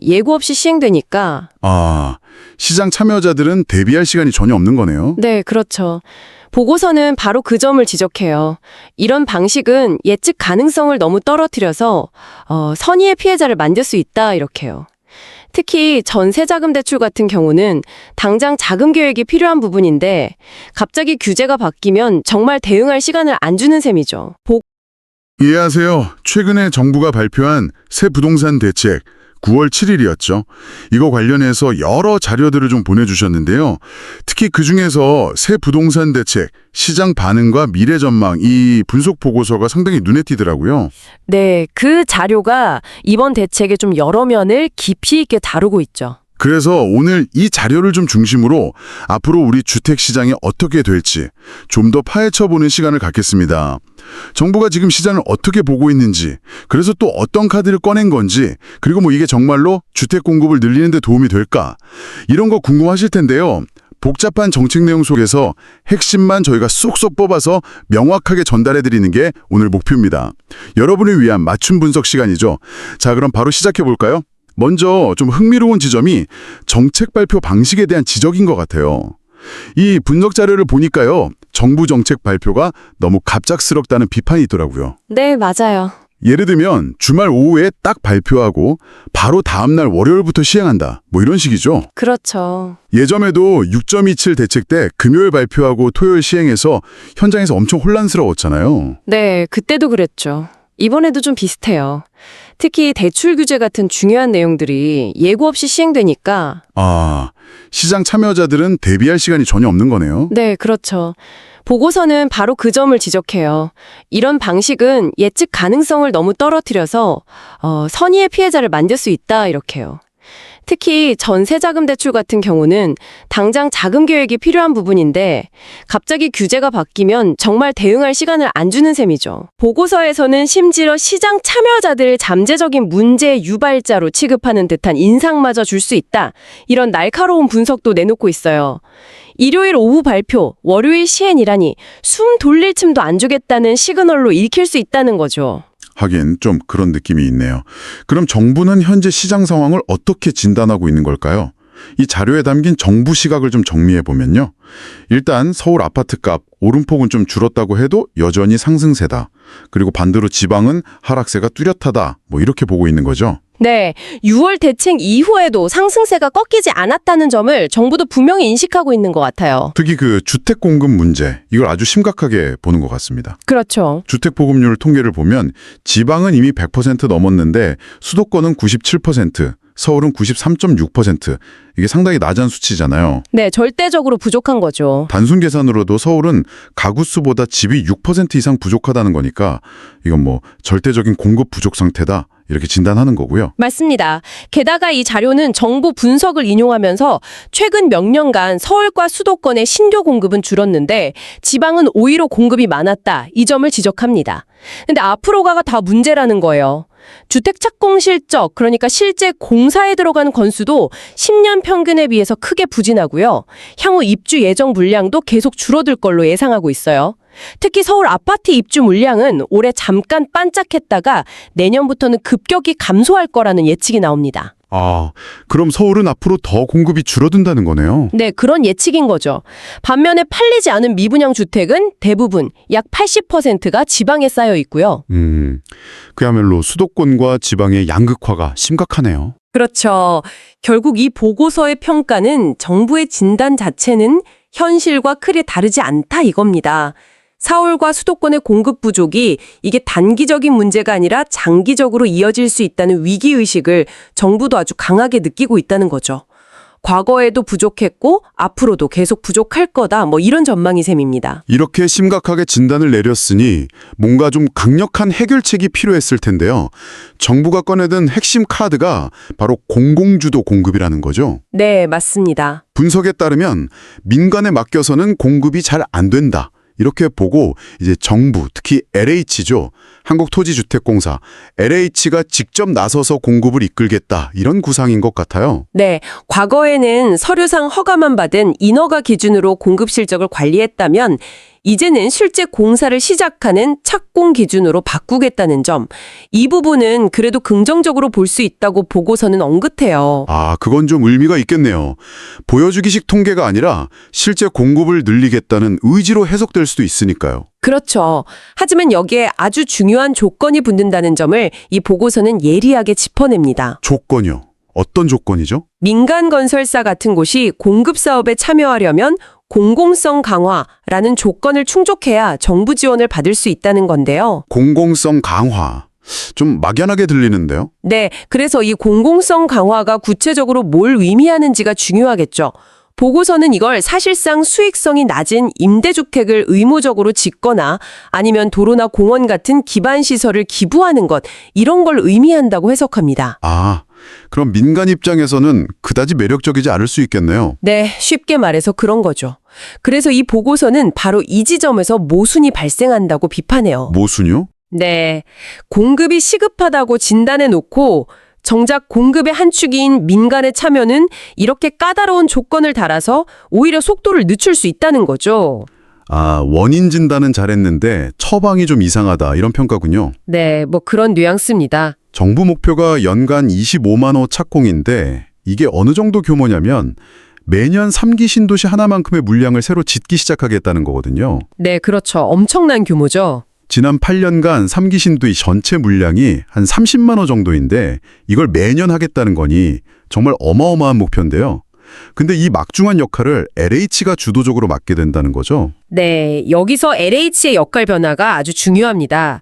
예고 없이 시행되니까. 아, 시장 참여자들은 대비할 시간이 전혀 없는 거네요. 네, 그렇죠. 보고서는 바로 그 점을 지적해요. 이런 방식은 예측 가능성을 너무 떨어뜨려서 선의의 피해자를 만들 수 있다 이렇게요. 특히 전세자금 대출 같은 경우는 당장 자금 계획이 필요한 부분인데 갑자기 규제가 바뀌면 정말 대응할 시간을 안 주는 셈이죠. 이해하세요. 최근에 정부가 발표한 새 부동산 대책 9월 7일이었죠. 이거 관련해서 여러 자료들을 좀 보내주셨는데요. 특히 그중에서 새 부동산 대책, 시장 반응과 미래 전망 이 분석 보고서가 상당히 눈에 띄더라고요. 네, 그 자료가 이번 대책의 좀 여러 면을 깊이 있게 다루고 있죠. 그래서 오늘 이 자료를 좀 중심으로 앞으로 우리 주택 시장이 어떻게 될지 좀 더 파헤쳐보는 시간을 갖겠습니다. 정부가 지금 시장을 어떻게 보고 있는지, 그래서 또 어떤 카드를 꺼낸 건지, 그리고 이게 정말로 주택 공급을 늘리는 데 도움이 될까? 이런 거 궁금하실 텐데요. 복잡한 정책 내용 속에서 핵심만 저희가 쏙쏙 뽑아서 명확하게 전달해드리는 게 오늘 목표입니다. 여러분을 위한 맞춤 분석 시간이죠. 자, 그럼 바로 시작해볼까요? 먼저 좀 흥미로운 지점이 정책 발표 방식에 대한 지적인 것 같아요. 이 분석 자료를 보니까요. 정부 정책 발표가 너무 갑작스럽다는 비판이 있더라고요. 네, 맞아요. 예를 들면 주말 오후에 딱 발표하고 바로 다음날 월요일부터 시행한다. 이런 식이죠. 그렇죠. 예전에도 6.27 대책 때 금요일 발표하고 토요일 시행해서 현장에서 엄청 혼란스러웠잖아요. 네, 그때도 그랬죠. 이번에도 좀 비슷해요. 특히 대출 규제 같은 중요한 내용들이 예고 없이 시행되니까. 아, 시장 참여자들은 대비할 시간이 전혀 없는 거네요. 네, 그렇죠. 보고서는 바로 그 점을 지적해요. 이런 방식은 예측 가능성을 너무 떨어뜨려서 선의의 피해자를 만들 수 있다 이렇게요. 특히 전세자금 대출 같은 경우는 당장 자금 계획이 필요한 부분인데 갑자기 규제가 바뀌면 정말 대응할 시간을 안 주는 셈이죠. 보고서에서는 심지어 시장 참여자들을 잠재적인 문제 유발자로 취급하는 듯한 인상마저 줄 수 있다. 이런 날카로운 분석도 내놓고 있어요. 일요일 오후 발표, 월요일 시행이라니 숨 돌릴 틈도 안 주겠다는 시그널로 읽힐 수 있다는 거죠. 하긴 좀 그런 느낌이 있네요. 그럼 정부는 현재 시장 상황을 어떻게 진단하고 있는 걸까요? 이 자료에 담긴 정부 시각을 좀 정리해 보면요. 일단 서울 아파트값 오름폭은 좀 줄었다고 해도 여전히 상승세다. 그리고 반대로 지방은 하락세가 뚜렷하다. 이렇게 보고 있는 거죠. 네, 6월 대책 이후에도 상승세가 꺾이지 않았다는 점을 정부도 분명히 인식하고 있는 것 같아요. 특히 그 주택 공급 문제, 이걸 아주 심각하게 보는 것 같습니다. 그렇죠. 주택 보급률 통계를 보면 지방은 이미 100% 넘었는데 수도권은 97%, 서울은 93.6%. 이게 상당히 낮은 수치잖아요. 네, 절대적으로 부족한 거죠. 단순 계산으로도 서울은 가구 수보다 집이 6% 이상 부족하다는 거니까 이건 절대적인 공급 부족 상태다. 이렇게 진단하는 거고요. 맞습니다. 게다가 이 자료는 정부 분석을 인용하면서 최근 몇 년간 서울과 수도권의 신규 공급은 줄었는데 지방은 오히려 공급이 많았다. 이 점을 지적합니다. 근데 앞으로가 다 문제라는 거예요. 주택 착공 실적, 그러니까 실제 공사에 들어가는 건수도 10년 평균에 비해서 크게 부진하고요. 향후 입주 예정 물량도 계속 줄어들 걸로 예상하고 있어요. 특히 서울 아파트 입주 물량은 올해 잠깐 반짝했다가 내년부터는 급격히 감소할 거라는 예측이 나옵니다. 아, 그럼 서울은 앞으로 더 공급이 줄어든다는 거네요. 네, 그런 예측인 거죠. 반면에 팔리지 않은 미분양 주택은 대부분 약 80%가 지방에 쌓여 있고요. 그야말로 수도권과 지방의 양극화가 심각하네요. 그렇죠. 결국 이 보고서의 평가는 정부의 진단 자체는 현실과 크게 다르지 않다 이겁니다. 서울과 수도권의 공급 부족이 이게 단기적인 문제가 아니라 장기적으로 이어질 수 있다는 위기의식을 정부도 아주 강하게 느끼고 있다는 거죠. 과거에도 부족했고 앞으로도 계속 부족할 거다 이런 전망이 셈입니다. 이렇게 심각하게 진단을 내렸으니 뭔가 좀 강력한 해결책이 필요했을 텐데요. 정부가 꺼내든 핵심 카드가 바로 공공주도 공급이라는 거죠. 네, 맞습니다. 분석에 따르면 민간에 맡겨서는 공급이 잘 안 된다. 이렇게 보고 이제 정부, 특히 LH죠. 한국토지주택공사, LH가 직접 나서서 공급을 이끌겠다. 이런 구상인 것 같아요. 네, 과거에는 서류상 허가만 받은 인허가 기준으로 공급 실적을 관리했다면 이제는 실제 공사를 시작하는 착공 기준으로 바꾸겠다는 점, 이 부분은 그래도 긍정적으로 볼 수 있다고 보고서는 언급해요. 아, 그건 좀 의미가 있겠네요. 보여주기식 통계가 아니라 실제 공급을 늘리겠다는 의지로 해석될 수도 있으니까요. 그렇죠. 하지만 여기에 아주 중요한 조건이 붙는다는 점을 이 보고서는 예리하게 짚어냅니다. 조건이요? 어떤 조건이죠? 민간 건설사 같은 곳이 공급 사업에 참여하려면 공공성 강화라는 조건을 충족해야 정부 지원을 받을 수 있다는 건데요. 공공성 강화. 좀 막연하게 들리는데요? 네, 그래서 이 공공성 강화가 구체적으로 뭘 의미하는지가 중요하겠죠. 보고서는 이걸 사실상 수익성이 낮은 임대주택을 의무적으로 짓거나 아니면 도로나 공원 같은 기반시설을 기부하는 것, 이런 걸 의미한다고 해석합니다. 아, 그럼 민간 입장에서는 그다지 매력적이지 않을 수 있겠네요. 네, 쉽게 말해서 그런 거죠. 그래서 이 보고서는 바로 이 지점에서 모순이 발생한다고 비판해요. 모순이요? 네, 공급이 시급하다고 진단해 놓고 정작 공급의 한 축인 민간의 참여는 이렇게 까다로운 조건을 달아서 오히려 속도를 늦출 수 있다는 거죠. 아, 원인 진단은 잘했는데 처방이 좀 이상하다 이런 평가군요. 네, 뭐 그런 뉘앙스입니다. 정부 목표가 연간 25만 호 착공인데 이게 어느 정도 규모냐면 매년 3기 신도시 하나만큼의 물량을 새로 짓기 시작하겠다는 거거든요. 네, 그렇죠. 엄청난 규모죠. 지난 8년간 3기 신도시 전체 물량이 한 30만 호 정도인데 이걸 매년 하겠다는 거니 정말 어마어마한 목표인데요. 근데 이 막중한 역할을 LH가 주도적으로 맡게 된다는 거죠. 네, 여기서 LH의 역할 변화가 아주 중요합니다.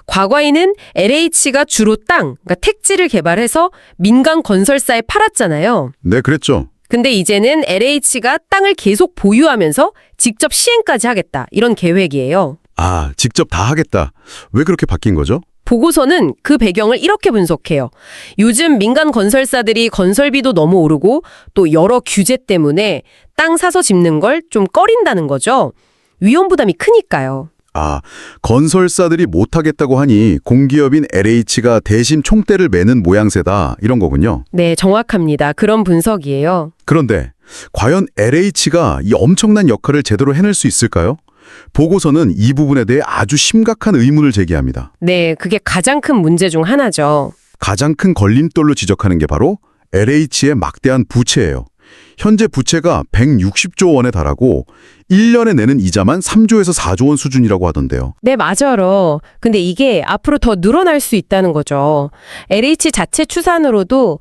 과거에는 LH가 주로 땅, 그러니까 택지를 개발해서 민간 건설사에 팔았잖아요. 네, 그랬죠. 근데 이제는 LH가 땅을 계속 보유하면서 직접 시행까지 하겠다. 이런 계획이에요. 아, 직접 다 하겠다. 왜 그렇게 바뀐 거죠? 보고서는 그 배경을 이렇게 분석해요. 요즘 민간 건설사들이 건설비도 너무 오르고 또 여러 규제 때문에 땅 사서 짓는 걸 좀 꺼린다는 거죠. 위험 부담이 크니까요. 아, 건설사들이 못하겠다고 하니 공기업인 LH가 대신 총대를 매는 모양새다 이런 거군요. 네, 정확합니다. 그런 분석이에요. 그런데 과연 LH가 이 엄청난 역할을 제대로 해낼 수 있을까요? 보고서는 이 부분에 대해 아주 심각한 의문을 제기합니다. 네, 그게 가장 큰 문제 중 하나죠. 가장 큰 걸림돌로 지적하는 게 바로 LH의 막대한 부채예요. 현재 부채가 160조 원에 달하고 1년에 내는 이자만 3조에서 4조 원 수준이라고 하던데요. 네, 맞아요. 근데 이게 앞으로 더 늘어날 수 있다는 거죠. LH 자체 추산으로도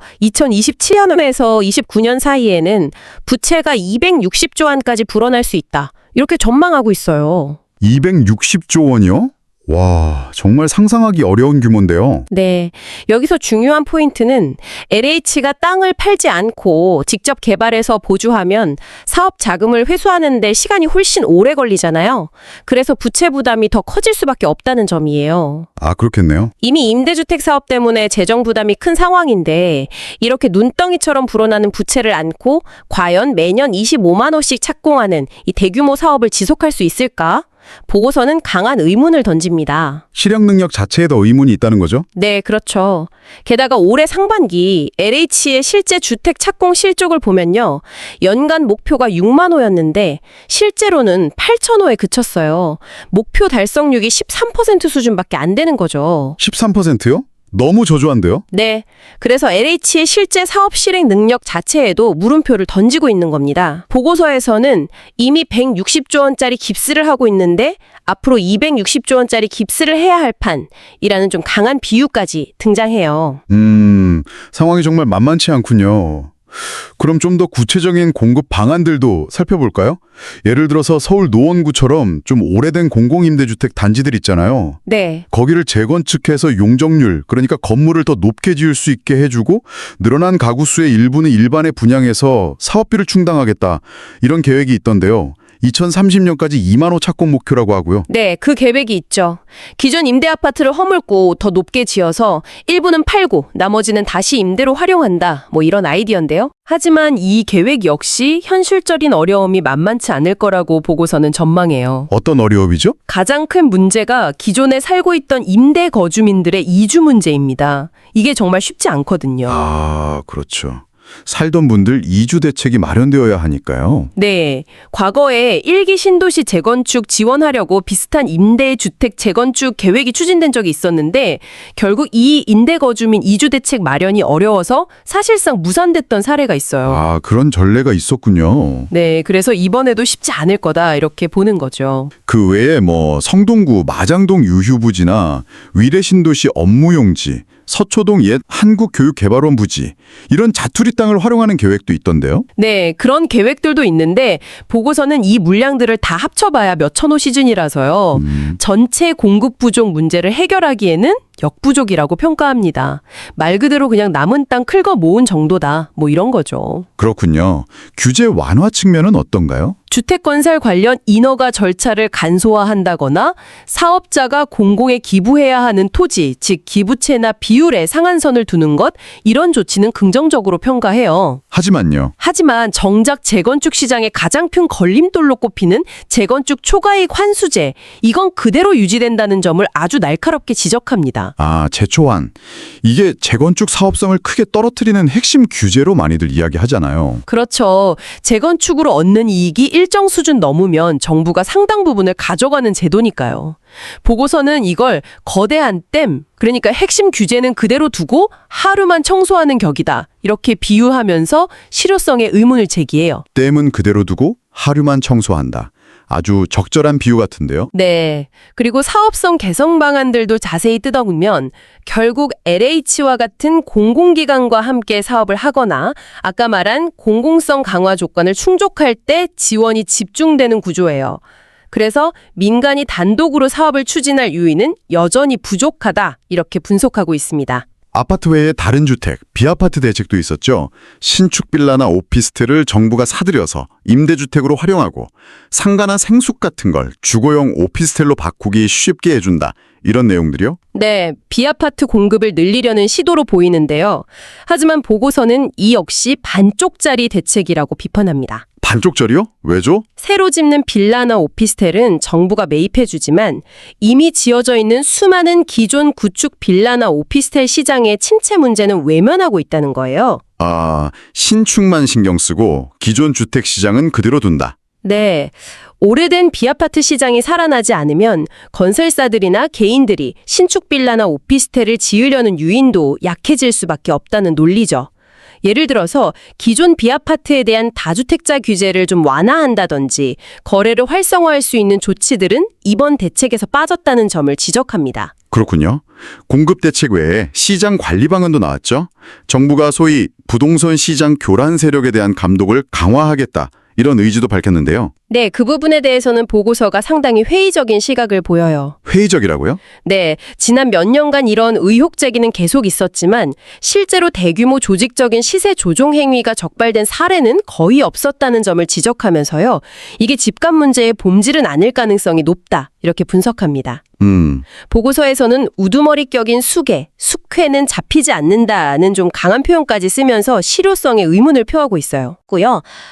2027년에서 29년 사이에는 부채가 260조 원까지 불어날 수 있다. 이렇게 전망하고 있어요. 260조 원이요? 와, 정말 상상하기 어려운 규모인데요. 네, 여기서 중요한 포인트는 LH가 땅을 팔지 않고 직접 개발해서 보주하면 사업 자금을 회수하는 데 시간이 훨씬 오래 걸리잖아요. 그래서 부채 부담이 더 커질 수밖에 없다는 점이에요. 아, 그렇겠네요. 이미 임대주택 사업 때문에 재정 부담이 큰 상황인데 이렇게 눈덩이처럼 불어나는 부채를 안고 과연 매년 25만 호씩 착공하는 이 대규모 사업을 지속할 수 있을까? 보고서는 강한 의문을 던집니다. 실행 능력 자체에도 의문이 있다는 거죠? 네, 그렇죠. 게다가 올해 상반기 LH의 실제 주택 착공 실적을 보면요. 연간 목표가 6만 호였는데 실제로는 8천 호에 그쳤어요. 목표 달성률이 13% 수준밖에 안 되는 거죠. 13%요? 너무 저조한데요? 네, 그래서 LH의 실제 사업 실행 능력 자체에도 물음표를 던지고 있는 겁니다. 보고서에서는 이미 160조 원짜리 깁스를 하고 있는데 앞으로 260조 원짜리 깁스를 해야 할 판이라는 좀 강한 비유까지 등장해요. 상황이 정말 만만치 않군요. 그럼 좀 더 구체적인 공급 방안들도 살펴볼까요? 예를 들어서 서울 노원구처럼 좀 오래된 공공임대주택 단지들 있잖아요. 네, 거기를 재건축해서 용적률, 그러니까 건물을 더 높게 지을 수 있게 해주고 늘어난 가구 수의 일부는 일반에 분양해서 사업비를 충당하겠다. 이런 계획이 있던데요. 2030년까지 2만 호 착공 목표라고 하고요. 네, 그 계획이 있죠. 기존 임대 아파트를 허물고 더 높게 지어서 일부는 팔고 나머지는 다시 임대로 활용한다. 뭐 이런 아이디어인데요. 하지만 이 계획 역시 현실적인 어려움이 만만치 않을 거라고 보고서는 전망해요. 어떤 어려움이죠? 가장 큰 문제가 기존에 살고 있던 임대 거주민들의 이주 문제입니다. 이게 정말 쉽지 않거든요. 아, 그렇죠. 살던 분들 이주 대책이 마련되어야 하니까요. 네, 과거에 1기 신도시 재건축 지원하려고 비슷한 임대주택 재건축 계획이 추진된 적이 있었는데 결국 이 임대거주민 이주 대책 마련이 어려워서 사실상 무산됐던 사례가 있어요. 아, 그런 전례가 있었군요. 네, 그래서 이번에도 쉽지 않을 거다 이렇게 보는 거죠. 그 외에 성동구 마장동 유휴부지나 위례신도시 업무용지, 서초동 옛 한국교육개발원 부지 이런 자투리 땅을 활용하는 계획도 있던데요. 네, 그런 계획들도 있는데 보고서는 이 물량들을 다 합쳐봐야 몇천 호 시즌이라서요. 전체 공급 부족 문제를 해결하기에는 역부족이라고 평가합니다. 말 그대로 그냥 남은 땅 클거 모은 정도다. 이런 거죠. 그렇군요. 규제 완화 측면은 어떤가요? 주택건설 관련 인허가 절차를 간소화한다거나 사업자가 공공에 기부해야 하는 토지, 즉 기부채나 비율에 상한선을 두는 것, 이런 조치는 긍정적으로 평가해요. 하지만 정작 재건축 시장의 가장 큰 걸림돌로 꼽히는 재건축 초과이익 환수제, 이건 그대로 유지된다는 점을 아주 날카롭게 지적합니다. 아, 재초환. 이게 재건축 사업성을 크게 떨어뜨리는 핵심 규제로 많이들 이야기하잖아요. 그렇죠. 재건축으로 얻는 이익이 일정 수준 넘으면 정부가 상당 부분을 가져가는 제도니까요. 보고서는 이걸 거대한 댐, 그러니까 핵심 규제는 그대로 두고 하루만 청소하는 격이다. 이렇게 비유하면서 실효성에 의문을 제기해요. 댐은 그대로 두고 하루만 청소한다. 아주 적절한 비유 같은데요. 네. 그리고 사업성 개선 방안들도 자세히 뜯어보면 결국 LH와 같은 공공기관과 함께 사업을 하거나 아까 말한 공공성 강화 조건을 충족할 때 지원이 집중되는 구조예요. 그래서 민간이 단독으로 사업을 추진할 유인은 여전히 부족하다 이렇게 분석하고 있습니다. 아파트 외에 다른 주택, 비아파트 대책도 있었죠. 신축 빌라나 오피스텔을 정부가 사들여서 임대주택으로 활용하고 상가나 생숙 같은 걸 주거용 오피스텔로 바꾸기 쉽게 해준다. 이런 내용들이요? 네, 비아파트 공급을 늘리려는 시도로 보이는데요. 하지만 보고서는 이 역시 반쪽짜리 대책이라고 비판합니다. 반쪽짜리요? 왜죠? 새로 짓는 빌라나 오피스텔은 정부가 매입해주지만 이미 지어져 있는 수많은 기존 구축 빌라나 오피스텔 시장의 침체 문제는 외면하고 있다는 거예요. 아, 신축만 신경 쓰고 기존 주택 시장은 그대로 둔다. 네. 오래된 비아파트 시장이 살아나지 않으면 건설사들이나 개인들이 신축 빌라나 오피스텔을 지으려는 유인도 약해질 수밖에 없다는 논리죠. 예를 들어서 기존 비아파트에 대한 다주택자 규제를 좀 완화한다든지 거래를 활성화할 수 있는 조치들은 이번 대책에서 빠졌다는 점을 지적합니다. 그렇군요. 공급 대책 외에 시장 관리 방안도 나왔죠. 정부가 소위 부동산 시장 교란 세력에 대한 감독을 강화하겠다. 이런 의지도 밝혔는데요. 네, 그 부분에 대해서는 보고서가 상당히 회의적인 시각을 보여요. 회의적이라고요? 네, 지난 몇 년간 이런 의혹 제기는 계속 있었지만 실제로 대규모 조직적인 시세 조종 행위가 적발된 사례는 거의 없었다는 점을 지적하면서요. 이게 집값 문제의 본질은 아닐 가능성이 높다. 이렇게 분석합니다. 보고서에서는 우두머리격인 숙회, 숙회는 잡히지 않는다는 좀 강한 표현까지 쓰면서 실효성에 의문을 표하고 있어요.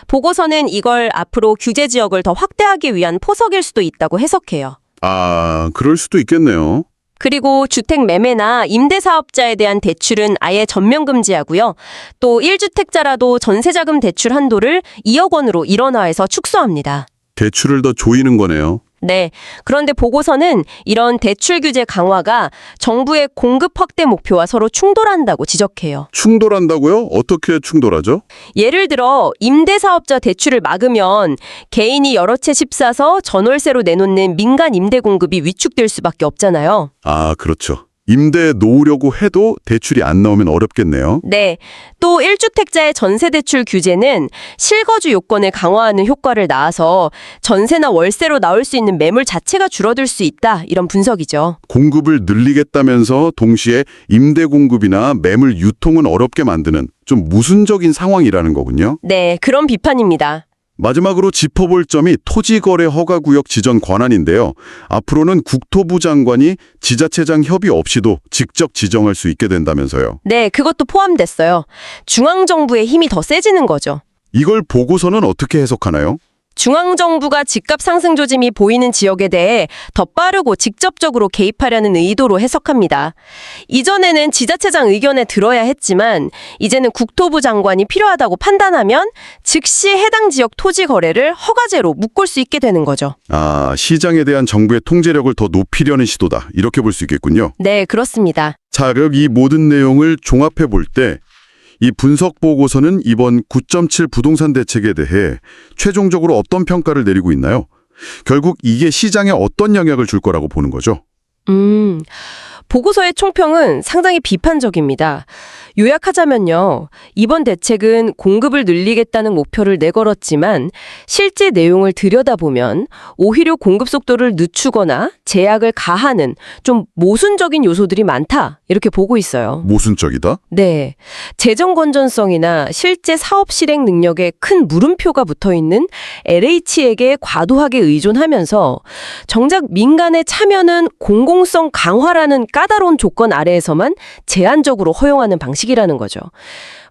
보고서는 이걸 앞으로 규제 지역을 더 확대하기 위한 포석일 수도 있다고 해석해요. 아, 그럴 수도 있겠네요. 그리고 주택 매매나 임대사업자에 대한 대출은 아예 전면 금지하고요. 또 1주택자라도 전세자금 대출 한도를 2억 원으로 일원화해서 축소합니다. 대출을 더 조이는 거네요. 네. 그런데 보고서는 이런 대출 규제 강화가 정부의 공급 확대 목표와 서로 충돌한다고 지적해요. 충돌한다고요? 어떻게 충돌하죠? 예를 들어 임대사업자 대출을 막으면 개인이 여러 채 집 사서 전월세로 내놓는 민간 임대 공급이 위축될 수밖에 없잖아요. 아, 그렇죠. 임대에 놓으려고 해도 대출이 안 나오면 어렵겠네요. 네. 또 1주택자의 전세대출 규제는 실거주 요건을 강화하는 효과를 낳아서 전세나 월세로 나올 수 있는 매물 자체가 줄어들 수 있다. 이런 분석이죠. 공급을 늘리겠다면서 동시에 임대 공급이나 매물 유통은 어렵게 만드는 좀 모순적인 상황이라는 거군요. 네, 그런 비판입니다. 마지막으로 짚어볼 점이 토지거래 허가구역 지정 권한인데요. 앞으로는 국토부 장관이 지자체장 협의 없이도 직접 지정할 수 있게 된다면서요. 네, 그것도 포함됐어요. 중앙정부의 힘이 더 세지는 거죠. 이걸 보고서는 어떻게 해석하나요? 중앙정부가 집값 상승 조짐이 보이는 지역에 대해 더 빠르고 직접적으로 개입하려는 의도로 해석합니다. 이전에는 지자체장 의견에 들어야 했지만 이제는 국토부 장관이 필요하다고 판단하면 즉시 해당 지역 토지 거래를 허가제로 묶을 수 있게 되는 거죠. 아, 시장에 대한 정부의 통제력을 더 높이려는 시도다. 이렇게 볼 수 있겠군요. 네, 그렇습니다. 자, 그럼 이 모든 내용을 종합해 볼 때 이 분석 보고서는 이번 9.7 부동산 대책에 대해 최종적으로 어떤 평가를 내리고 있나요? 결국 이게 시장에 어떤 영향을 줄 거라고 보는 거죠? 보고서의 총평은 상당히 비판적입니다. 요약하자면요. 이번 대책은 공급을 늘리겠다는 목표를 내걸었지만 실제 내용을 들여다보면 오히려 공급 속도를 늦추거나 제약을 가하는 좀 모순적인 요소들이 많다. 이렇게 보고 있어요. 모순적이다? 네. 재정 건전성이나 실제 사업 실행 능력에 큰 물음표가 붙어 있는 LH에게 과도하게 의존하면서 정작 민간의 참여는 공공성 강화라는 까다로운 조건 아래에서만 제한적으로 허용하는 방식이라는 거죠.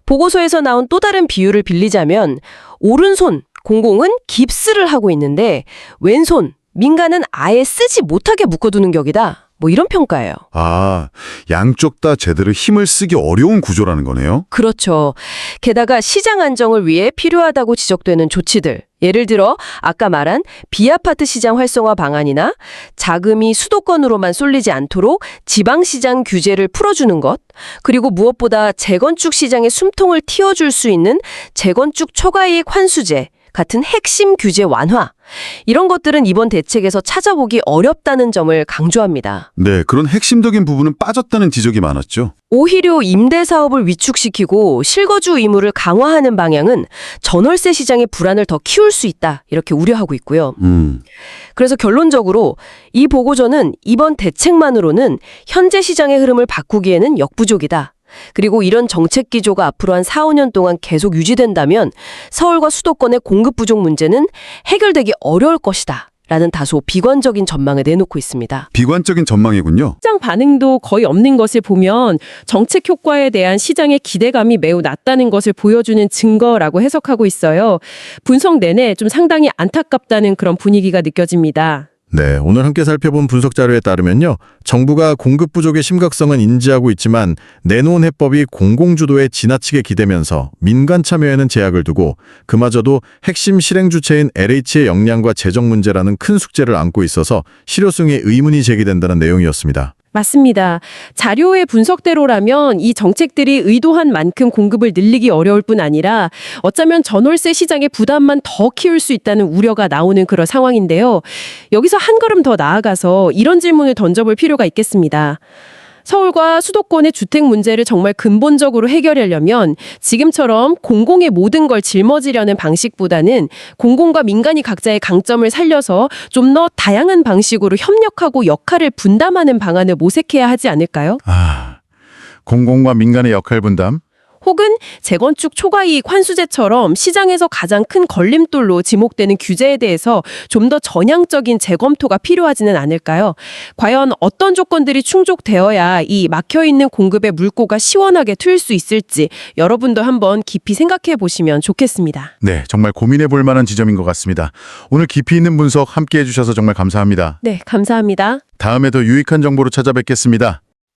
보고서에서 나온 또 다른 비유를 빌리자면 오른손 공공은 깁스를 하고 있는데 왼손 민간은 아예 쓰지 못하게 묶어두는 격이다. 뭐 이런 평가예요. 아, 양쪽 다 제대로 힘을 쓰기 어려운 구조라는 거네요. 그렇죠. 게다가 시장 안정을 위해 필요하다고 지적되는 조치들, 예를 들어 아까 말한 비아파트 시장 활성화 방안이나 자금이 수도권으로만 쏠리지 않도록 지방시장 규제를 풀어주는 것, 그리고 무엇보다 재건축 시장의 숨통을 틔워줄 수 있는 재건축 초과이익 환수제 같은 핵심 규제 완화, 이런 것들은 이번 대책에서 찾아보기 어렵다는 점을 강조합니다. 네, 그런 핵심적인 부분은 빠졌다는 지적이 많았죠. 오히려 임대사업을 위축시키고 실거주 의무를 강화하는 방향은 전월세 시장의 불안을 더 키울 수 있다, 이렇게 우려하고 있고요. 그래서 결론적으로 이 보고서는 이번 대책만으로는 현재 시장의 흐름을 바꾸기에는 역부족이다. 그리고 이런 정책 기조가 앞으로 한 4, 5년 동안 계속 유지된다면 서울과 수도권의 공급 부족 문제는 해결되기 어려울 것이다. 라는 다소 비관적인 전망을 내놓고 있습니다. 비관적인 전망이군요. 시장 반응도 거의 없는 것을 보면 정책 효과에 대한 시장의 기대감이 매우 낮다는 것을 보여주는 증거라고 해석하고 있어요. 분석 내내 좀 상당히 안타깝다는 그런 분위기가 느껴집니다. 네, 오늘 함께 살펴본 분석 자료에 따르면요. 정부가 공급 부족의 심각성은 인지하고 있지만 내놓은 해법이 공공주도에 지나치게 기대면서 민간 참여에는 제약을 두고 그마저도 핵심 실행 주체인 LH의 역량과 재정 문제라는 큰 숙제를 안고 있어서 실효성에 의문이 제기된다는 내용이었습니다. 맞습니다. 자료의 분석대로라면 이 정책들이 의도한 만큼 공급을 늘리기 어려울 뿐 아니라 어쩌면 전월세 시장의 부담만 더 키울 수 있다는 우려가 나오는 그런 상황인데요. 여기서 한 걸음 더 나아가서 이런 질문을 던져볼 필요가 있겠습니다. 서울과 수도권의 주택 문제를 정말 근본적으로 해결하려면 지금처럼 공공의 모든 걸 짊어지려는 방식보다는 공공과 민간이 각자의 강점을 살려서 좀 더 다양한 방식으로 협력하고 역할을 분담하는 방안을 모색해야 하지 않을까요? 공공과 민간의 역할 분담? 혹은 재건축 초과이익 환수제처럼 시장에서 가장 큰 걸림돌로 지목되는 규제에 대해서 좀 더 전향적인 재검토가 필요하지는 않을까요? 과연 어떤 조건들이 충족되어야 이 막혀있는 공급의 물꼬가 시원하게 트일 수 있을지 여러분도 한번 깊이 생각해 보시면 좋겠습니다. 네, 정말 고민해 볼 만한 지점인 것 같습니다. 오늘 깊이 있는 분석 함께 해주셔서 정말 감사합니다. 네, 감사합니다. 다음에 더 유익한 정보로 찾아뵙겠습니다.